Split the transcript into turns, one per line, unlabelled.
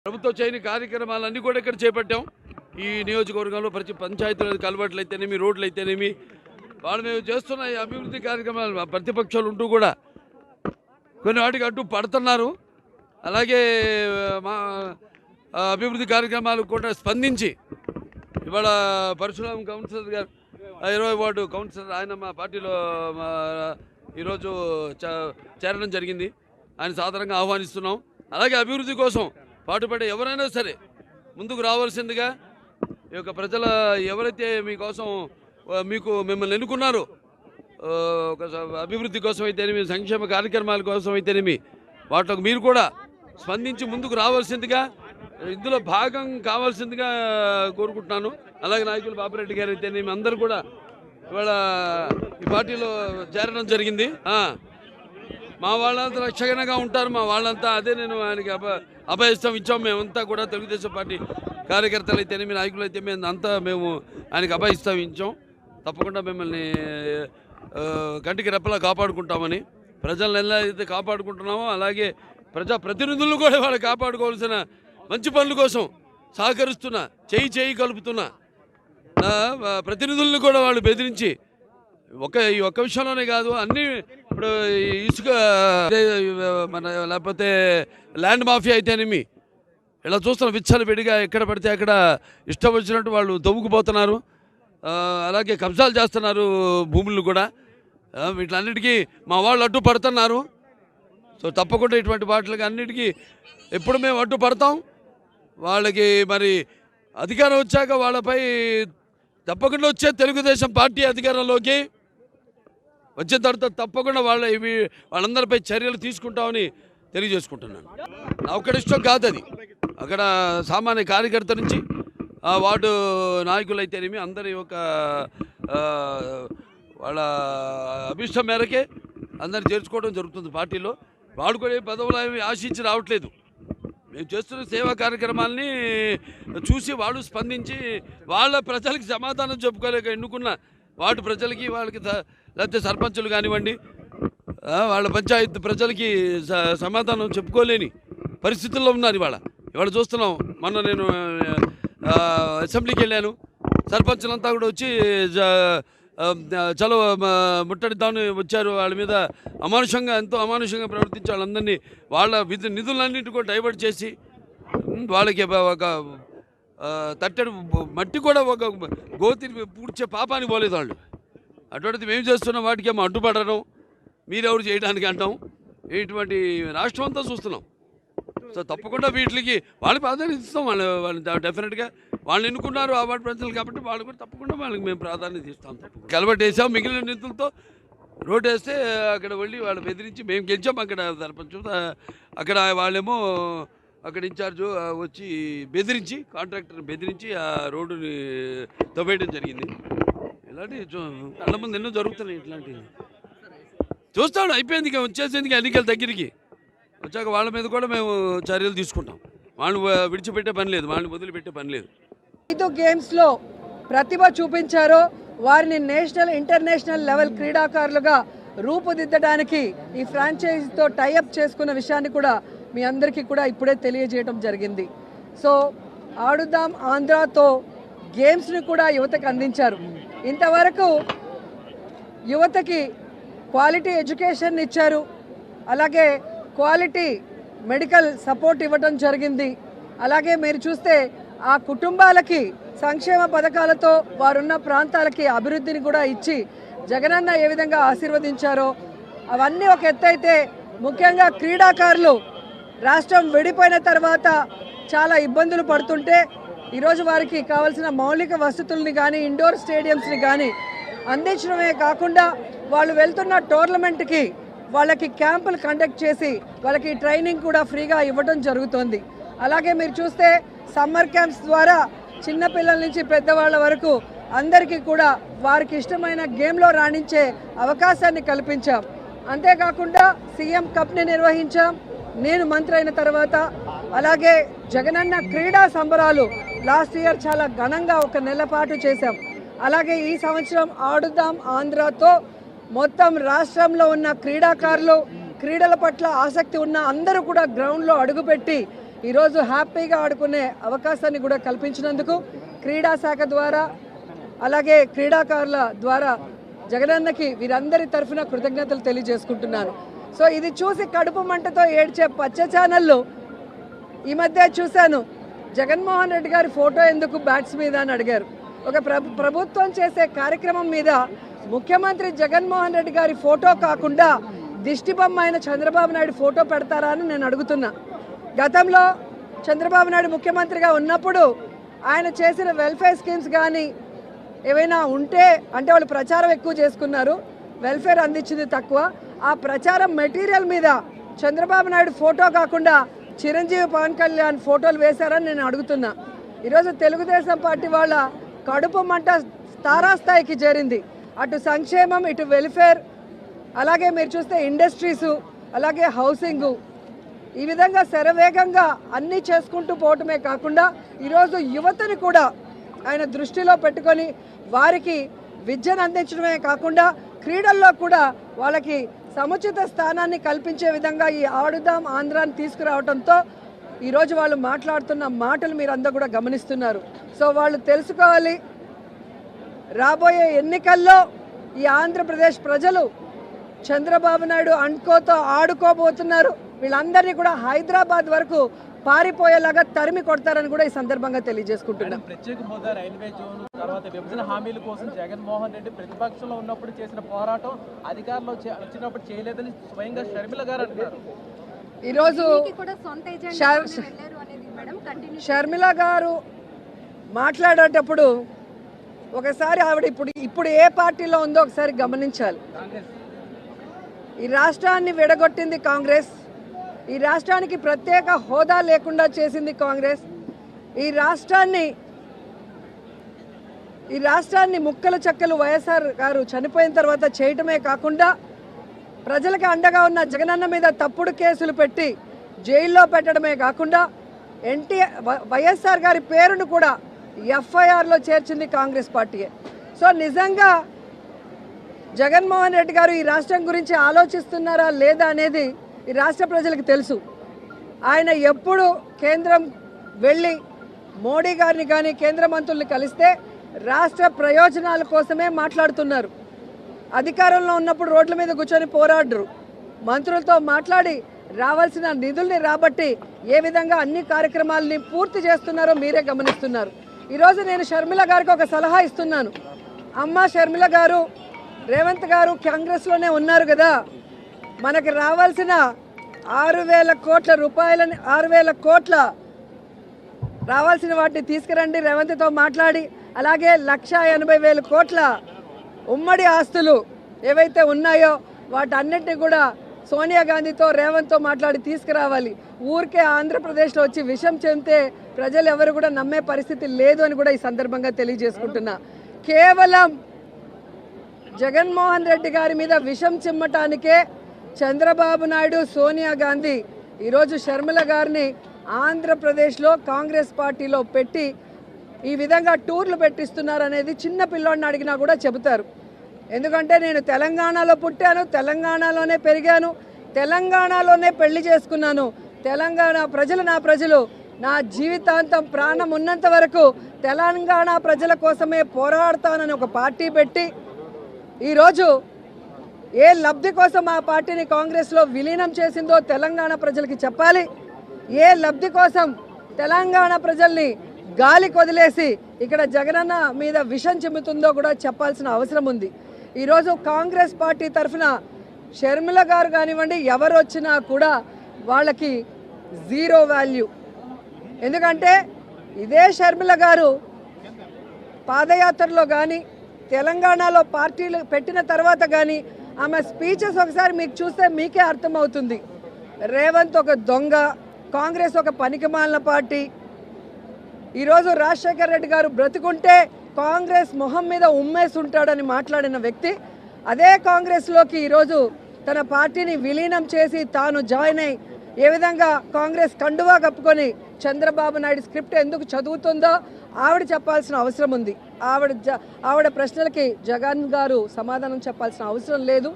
ప్రభుత్వం చేయని కార్యక్రమాలన్నీ కూడా ఇక్కడ చేపట్టాం. ఈ నియోజకవర్గంలో ప్రతి పంచాయతీలు కలవట్లు అయితేనేమి, రోడ్లు అయితేనేమి, వాళ్ళు మేము చేస్తున్న ఈ అభివృద్ధి కార్యక్రమాలు ప్రతిపక్షాలు ఉంటూ కూడా కొన్ని వాటికి అడ్డు పడుతున్నారు. అలాగే మా అభివృద్ధి కార్యక్రమాలు కూడా స్పందించి ఇవాళ పరశురాం కౌన్సిలర్ గారు 20వ వార్డు కౌన్సిలర్ ఆయన మా పార్టీలో ఈరోజు చేరడం జరిగింది. ఆయన సాధారణంగా ఆహ్వానిస్తున్నాం. అలాగే అభివృద్ధి కోసం పాటుపడే ఎవరైనా సరే ముందుకు రావాల్సిందిగా ఈ యొక్క ప్రజల ఎవరైతే మీకోసం మిమ్మల్ని ఎన్నుకున్నారో ఒక అభివృద్ధి కోసం అయితేనేమి, సంక్షేమ కార్యక్రమాల కోసం అయితేనేమి, వాటికి మీరు కూడా స్పందించి ముందుకు రావాల్సిందిగా, ఇందులో భాగం కావాల్సిందిగా కోరుకుంటున్నాను. అలాగే నాయకులు బాపిరెడ్డి గారు అయితేనేమి అందరూ కూడా ఇవాళ ఈ పార్టీలో చేరడం జరిగింది. మా వాళ్ళంతా రక్షణగా ఉంటారు. మా వాళ్ళంతా అదే నేను ఆయనకి అభయస్థం ఇచ్చాము. మేమంతా కూడా తెలుగుదేశం పార్టీ కార్యకర్తలు అయితేనేమి, నాయకులు అయితే మేము ఆయనకి అభయస్థం ఇచ్చాం. తప్పకుండా మిమ్మల్ని కంటికి రెప్పలా కాపాడుకుంటామని, ప్రజలను ఎలా అయితే కాపాడుకుంటున్నామో అలాగే ప్రజాప్రతినిధులను కూడా వాళ్ళు కాపాడుకోవాల్సిన మంచి పనుల కోసం సహకరిస్తున్నా, చేయి కలుపుతున్నా ప్రతినిధులను కూడా వాళ్ళు బెదిరించి ఈ ఒక్క విషయంలోనే కాదు, అన్ని ఇప్పుడు ఇసుక మన లేకపోతే ల్యాండ్ మాఫియా అయితేనేమి ఇలా చూస్తున్న విచ్చలు విడిగా ఎక్కడ పడితే అక్కడ ఇష్టం వచ్చినట్టు వాళ్ళు తవ్వుకుపోతున్నారు. అలాగే కబ్జాలు చేస్తున్నారు భూములను కూడా. వీటిలన్నిటికీ మా వాళ్ళు అడ్డు పడుతున్నారు. సో తప్పకుండా ఇటువంటి వాటికి అన్నిటికీ ఎప్పుడు మేము అడ్డు పడతాం. వాళ్ళకి మరి అధికారం వచ్చాక వాళ్ళపై తప్పకుండా వచ్చే తెలుగుదేశం పార్టీ అధికారంలోకి వచ్చిన తర్వాత తప్పకుండా వాళ్ళందరిపై చర్యలు తీసుకుంటామని తెలియజేసుకుంటున్నాను. నా ఒక్కడి ఇష్టం కాదు అది. అక్కడ సామాన్య కార్యకర్త నుంచి వార్డు నాయకులు అయితేనేమి అందరి ఒక వాళ్ళ అభిష్టం మేరకే అందరిని చేర్చుకోవడం జరుగుతుంది పార్టీలో. వాడు కూడా ఏ పదవులు ఏమి ఆశించి రావట్లేదు. మేము చేస్తున్న సేవా కార్యక్రమాలని చూసి వాళ్ళు స్పందించి వాళ్ళ ప్రజలకి సమాధానం చెప్పుకోలేక ఎన్నుకున్న వార్డు ప్రజలకి, వాళ్ళకి లేకపోతే సర్పంచులు కానివ్వండి, వాళ్ళ పంచాయతీ ప్రజలకి సమాధానం చెప్పుకోలేని పరిస్థితుల్లో ఉన్నారు. ఇవాళ చూస్తున్నాం. మొన్న నేను అసెంబ్లీకి వెళ్ళాను. సర్పంచులంతా కూడా వచ్చి చలో ముట్టడిద్దామని వచ్చారు. వాళ్ళ మీద ఎంతో అమానుషంగా ప్రవర్తించి వాళ్ళందరినీ వాళ్ళ నిధులన్నింటి కూడా డైవర్ట్ చేసి వాళ్ళకి ఒక తట్టెడు మట్టి కూడా ఒక గోతిని పూడ్చే పాపానికి పోలేదు వాళ్ళు. అటువంటిది మేము చేస్తున్నాం. వాటికేమో అడ్డుపడడం, మీరెవరు చేయడానికి అంటాం. ఇటువంటి రాష్ట్రం అంతా చూస్తున్నాం. సో తప్పకుండా వీటికి వాళ్ళకి ప్రాధాన్యత ఇస్తాం. వాళ్ళు డెఫినెట్గా వాళ్ళు ఎన్నుకున్నారు ఆ వార్డు ప్రజలు కాబట్టి వాళ్ళు కూడా తప్పకుండా వాళ్ళకి మేము ప్రాధాన్యత ఇస్తాం. కలబట్టి వేసాం. మిగిలిన నిధులతో రోడ్ వేస్తే అక్కడ వెళ్ళి వాళ్ళు బెదిరించి మేము గెలిచాం. అక్కడ సర్పంచ్ అక్కడ వాళ్ళేమో అక్కడ ఇన్ఛార్జు వచ్చి బెదిరించి, కాంట్రాక్టర్ని బెదిరించి ఆ రోడ్డుని తవ్వేయడం జరిగింది. ఇలాంటివి కళ్ళ ముందు ఎన్నో జరుగుతున్నాయి. ఇట్లాంటివి చూస్తాడు. అయిపోయింది, ఇక వచ్చేసేందుకు ఎన్నికల దగ్గరికి వచ్చాక వాళ్ళ మీద కూడా మేము చర్యలు తీసుకుంటాం. వాళ్ళని విడిచిపెట్టే పని లేదు, వాళ్ళని వదిలిపెట్టే పని లేదు.
గేమ్స్లో ప్రతిభ చూపించారో వారిని నేషనల్, ఇంటర్నేషనల్ లెవెల్ క్రీడాకారులుగా రూపుదిద్దడానికి ఈ ఫ్రాంచైజీతో టైఅప్ చేసుకున్న విషయాన్ని కూడా మీ అందరికీ కూడా ఇప్పుడే తెలియజేయడం జరిగింది. సో ఆడుదాం ఆంధ్రాతో గేమ్స్ని కూడా యువతకు అందించారు. ఇంతవరకు యువతకి క్వాలిటీ ఎడ్యుకేషన్ ఇచ్చారు. అలాగే క్వాలిటీ మెడికల్ సపోర్ట్ ఇవ్వడం జరిగింది. అలాగే మీరు చూస్తే ఆ కుటుంబాలకి సంక్షేమ పథకాలతో వారున్న ప్రాంతాలకి అభివృద్ధిని కూడా ఇచ్చి జగనన్న ఏ విధంగా ఆశీర్వదించారో అవన్నీ ఒక ఎత్తు అయితే, ముఖ్యంగా క్రీడాకారులు రాష్ట్రం విడిపోయిన తర్వాత చాలా ఇబ్బందులు పడుతుంటే ఈరోజు వారికి కావాల్సిన మౌలిక వసతుల్ని కానీ, ఇండోర్ స్టేడియంస్ని కానీ అందించడమే కాకుండా వాళ్ళు వెళ్తున్న టోర్నమెంట్కి వాళ్ళకి క్యాంపులు కండక్ట్ చేసి వాళ్ళకి ట్రైనింగ్ కూడా ఫ్రీగా ఇవ్వడం జరుగుతుంది. అలాగే మీరు చూస్తే సమ్మర్ క్యాంప్స్ ద్వారా చిన్నపిల్లల నుంచి పెద్దవాళ్ళ వరకు అందరికీ కూడా వారికి ఇష్టమైన గేమ్లో రాణించే అవకాశాన్ని కల్పించాం. అంతేకాకుండా సీఎం కప్ని నిర్వహించాం నేను మంత్రి అయిన తర్వాత. అలాగే జగనన్న క్రీడా సంబరాలు లాస్ట్ ఇయర్ చాలా ఘనంగా 1 నెల పాటు చేశాం. అలాగే ఈ సంవత్సరం ఆడుదాం ఆంధ్రాతో మొత్తం రాష్ట్రంలో ఉన్న క్రీడాకారులు, క్రీడల పట్ల ఆసక్తి ఉన్న అందరూ కూడా గ్రౌండ్లో అడుగుపెట్టి ఈరోజు హ్యాపీగా ఆడుకునే అవకాశాన్ని కూడా కల్పించినందుకు క్రీడా శాఖ ద్వారా అలాగే క్రీడాకారుల ద్వారా జగనన్నకి వీరందరి తరఫున కృతజ్ఞతలు తెలియజేసుకుంటున్నాను. సో ఇది చూసి కడుపు మంటతో ఏడ్చే పచ్చ ఛానళ్ళు ఈ మధ్య చూశాను, జగన్మోహన్ రెడ్డి గారి ఫోటో ఎందుకు బ్యాట్స్ మీద అని అడిగారు. ఒక ప్రభుత్వం చేసే కార్యక్రమం మీద ముఖ్యమంత్రి జగన్మోహన్ రెడ్డి గారి ఫోటో కాకుండా దిష్టిబొమ్మ అయిన చంద్రబాబు నాయుడు ఫోటో పెడతారా అని నేను అడుగుతున్నా. గతంలో చంద్రబాబు నాయుడు ముఖ్యమంత్రిగా ఉన్నప్పుడు ఆయన చేసిన వెల్ఫేర్ స్కీమ్స్ కానీ ఏవైనా ఉంటే అంటే వాళ్ళు ప్రచారం ఎక్కువ చేసుకున్నారు, వెల్ఫేర్ అందించింది తక్కువ. ఆ ప్రచారం మెటీరియల్ మీద చంద్రబాబు నాయుడు ఫోటో కాకుండా చిరంజీవి పవన్ కళ్యాణ్ ఫోటోలు వేశారని నేను అడుగుతున్నా. ఈరోజు తెలుగుదేశం పార్టీ వాళ్ళ కడుపు మంట తారాస్థాయికి చేరింది. అటు సంక్షేమం, ఇటు వెల్ఫేర్, అలాగే మీరు చూస్తే ఇండస్ట్రీసు, అలాగే హౌసింగు, ఈ విధంగా శరవేగంగా అన్నీ చేసుకుంటూ పోవటమే కాకుండా ఈరోజు యువతని కూడా ఆయన దృష్టిలో పెట్టుకొని వారికి విద్యను అందించడమే కాకుండా క్రీడల్లో కూడా వాళ్ళకి సముచిత స్థానాన్ని కల్పించే విధంగా ఈ ఆడుదాం ఆంధ్రాని తీసుకురావడంతో ఈరోజు వాళ్ళు మాట్లాడుతున్న మాటలు మీరు అందరూ కూడా గమనిస్తున్నారు. సో వాళ్ళు తెలుసుకోవాలి, రాబోయే ఎన్నికల్లో ఈ ఆంధ్రప్రదేశ్ ప్రజలు చంద్రబాబు నాయుడు అండ్కోతో ఆడుకోబోతున్నారు. వీళ్ళందరినీ కూడా హైదరాబాద్ వరకు పారిపోయేలాగా తరిమి కొడతారని కూడా ఈ సందర్భంగా తెలియజేసుకుంటున్నాం.
ప్రత్యేక హోదా, రైల్వే జోన్, తర్వాత విభజన హామీల కోసం జగన్మోహన్ రెడ్డి ప్రతిపక్షంలో ఉన్నప్పుడు చేసిన పోరాటం అధికారంలో వచ్చినప్పుడు చేయలేదని స్వయంగా షర్మిల గారు అంటున్నారు.
ఈరోజు షర్మిల గారు మాట్లాడేటప్పుడు ఒకసారి ఆవిడ ఇప్పుడు ఏ పార్టీలో ఉందో ఒకసారి గమనించాలి. ఈ రాష్ట్రాన్ని విడగొట్టింది కాంగ్రెస్, ఈ రాష్ట్రానికి ప్రత్యేక హోదా లేకుండా చేసింది కాంగ్రెస్, ఈ రాష్ట్రాన్ని ముక్కలు చెక్కలు వైఎస్ఆర్ గారు చనిపోయిన తర్వాత చేయటమే కాకుండా ప్రజలకు అండగా ఉన్న జగనన్న మీద తప్పుడు కేసులు పెట్టి జైల్లో పెట్టడమే కాకుండా వైఎస్ఆర్ గారి పేరును కూడా ఎఫ్ఐఆర్లో చేర్చింది కాంగ్రెస్ పార్టీయే. సో నిజంగా జగన్మోహన్ రెడ్డి గారు ఈ రాష్ట్రం గురించి ఆలోచిస్తున్నారా లేదా అనేది ఈ రాష్ట్ర ప్రజలకు తెలుసు. ఆయన ఎప్పుడు కేంద్రం వెళ్ళి మోడీ గారిని కానీ కేంద్ర మంత్రుల్ని కలిస్తే రాష్ట్ర ప్రయోజనాల కోసమే మాట్లాడుతున్నారు. అధికారంలో ఉన్నప్పుడు రోడ్ల మీద కూర్చొని పోరాడరు, మంత్రులతో మాట్లాడి రావాల్సిన నిధుల్ని రాబట్టి ఏ విధంగా అన్ని కార్యక్రమాలని పూర్తి చేస్తున్నారో మీరే గమనిస్తున్నారు. ఈరోజు నేను షర్మిల గారికి ఒక సలహా ఇస్తున్నాను. అమ్మ షర్మిల గారు, రేవంత్ గారు కాంగ్రెస్లోనే ఉన్నారు కదా, మనకి రావాల్సిన 6,000 కోట్ల రూపాయలని 6,000 కోట్ల రావాల్సిన వాటిని తీసుకురండి రేవంత్తో మాట్లాడి. అలాగే 1,80,000 కోట్ల ఉమ్మడి ఆస్తులు ఏవైతే ఉన్నాయో వాటన్నిటిని కూడా సోనియా గాంధీతో రేవంత్తో మాట్లాడి తీసుకురావాలి. ఊరికే ఆంధ్రప్రదేశ్లో వచ్చి విషం చెందితే ప్రజలు ఎవరు కూడా నమ్మే పరిస్థితి లేదు అని కూడా ఈ సందర్భంగా తెలియజేసుకుంటున్నా. కేవలం జగన్మోహన్ రెడ్డి గారి మీద విషం చిమ్మటానికే చంద్రబాబు నాయుడు, సోనియా గాంధీ ఈరోజు షర్మిల గారిని ఆంధ్రప్రదేశ్లో కాంగ్రెస్ పార్టీలో పెట్టి ఈ విధంగా టూర్లు పెట్టిస్తున్నారనేది చిన్న పిల్లోడిని అడిగినా కూడా చెబుతారు. ఎందుకంటే నేను తెలంగాణలో పుట్టాను, తెలంగాణలోనే పెరిగాను, తెలంగాణలోనే పెళ్లి చేసుకున్నాను. తెలంగాణ ప్రజలు నా ప్రజలు, నా జీవితాంతం ప్రాణం ఉన్నంత వరకు తెలంగాణ ప్రజల కోసమే పోరాడతానని ఒక పార్టీ పెట్టి ఈరోజు ఏ లబ్ధి కోసం ఆ పార్టీని కాంగ్రెస్లో విలీనం చేసిందో తెలంగాణ ప్రజలకి చెప్పాలి. ఏ లబ్ధి కోసం తెలంగాణ ప్రజల్ని గాలి కొదిలేసి ఇక్కడ జగనన్న మీద విషం చిమ్ముతుందో కూడా చెప్పాల్సిన అవసరం ఉంది. ఈరోజు కాంగ్రెస్ పార్టీ తరఫున షర్మిల గారు కానివ్వండి, ఎవరు వచ్చినా కూడా వాళ్ళకి జీరో వాల్యూ. ఎందుకంటే ఇదే షర్మిల గారు పాదయాత్రలో కానీ తెలంగాణలో పార్టీలు పెట్టిన తర్వాత కానీ ఆమె స్పీచెస్ ఒకసారి మీకు చూస్తే మీకే అర్థమవుతుంది. రేవంత్ ఒక దొంగ, కాంగ్రెస్ ఒక పనికిమాలిన పార్టీ. ఈరోజు రాజశేఖర్ రెడ్డి గారు బ్రతుకుంటే కాంగ్రెస్ మొహం మీద ఉమ్మేసి ఉంటాడని మాట్లాడిన వ్యక్తి అదే కాంగ్రెస్లోకి ఈరోజు తన పార్టీని విలీనం చేసి తాను జాయిన్ అయ్యి ఏ విధంగా కాంగ్రెస్ కండువా కప్పుకొని చంద్రబాబు నాయుడు స్క్రిప్ట్ ఎందుకు చదువుతుందో ఆవిడ చెప్పాల్సిన అవసరం ఉంది. ఆవిడ ప్రశ్నలకి జగన్ గారు సమాధానం చెప్పాల్సిన అవసరం లేదు.